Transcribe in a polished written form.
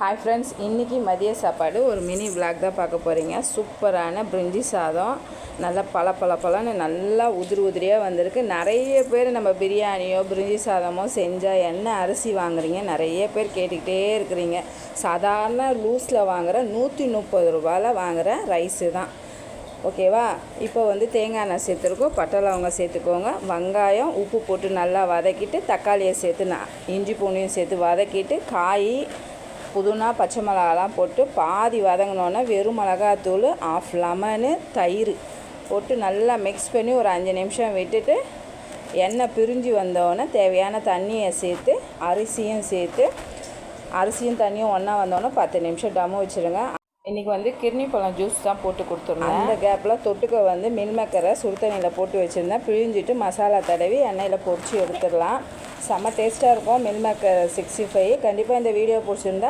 Hi friends, இன்றைக்கி மதிய சாப்பாடு ஒரு மினி விளாக் தான் பார்க்க போகிறீங்க. சூப்பரான பிரிஞ்சி சாதம், நல்லா பழன்னு நல்லா உதிரியாக வந்திருக்கு. நிறைய பேர் நம்ம பிரியாணியோ பிரிஞ்சி சாதமோ செஞ்சால் என்ன அரிசி வாங்குறீங்க, நிறைய பேர் கேட்டுக்கிட்டே இருக்கிறீங்க. சாதாரண லூஸில் வாங்குகிற 130 ரூபாயில் வாங்குகிற ரைஸு தான். ஓகேவா? இப்போ தேங்காய் எண்ணெய் சேர்த்துருக்கோம், பட்டை லவங்கம் சேர்த்துக்கோங்க, வெங்காயம் உப்பு போட்டு நல்லா வதக்கிட்டு தக்காளியை சேர்த்து இஞ்சி பூண்டையும் சேர்த்து வதக்கிட்டு காய் புதினா பச்சை மிளகாலாம் போட்டு பாதி வதங்கினோன்னே வெறும் மிளகாத்தூள், 1/2 லெமனு, தயிர் போட்டு நல்லா மிக்ஸ் பண்ணி ஒரு 5 நிமிஷம் விட்டுட்டு எண்ணெய் பிரிஞ்சு வந்தோடனே தேவையான தண்ணியை சேர்த்து அரிசியும் தண்ணியும் ஒன்றா வந்தோடனே 10 நிமிஷம் டம்மு வச்சுருங்க. இன்றைக்கி கிர்னி பழம் ஜூஸ் தான் போட்டு கொடுத்துருந்தேன். அந்த கேப்பில் தொட்டுக்க மில் மேக்கரை சுடுதண்ணியில் போட்டு வச்சுருந்தேன். பிழிஞ்சிட்டு மசாலா தடவி எண்ணெயில் பொரிச்சு எடுத்துடலாம். செம்ம டேஸ்ட்டாக இருக்கும் மில் மேக்கர் 65. கண்டிப்பாக இந்த வீடியோ பிடிச்சிருந்தா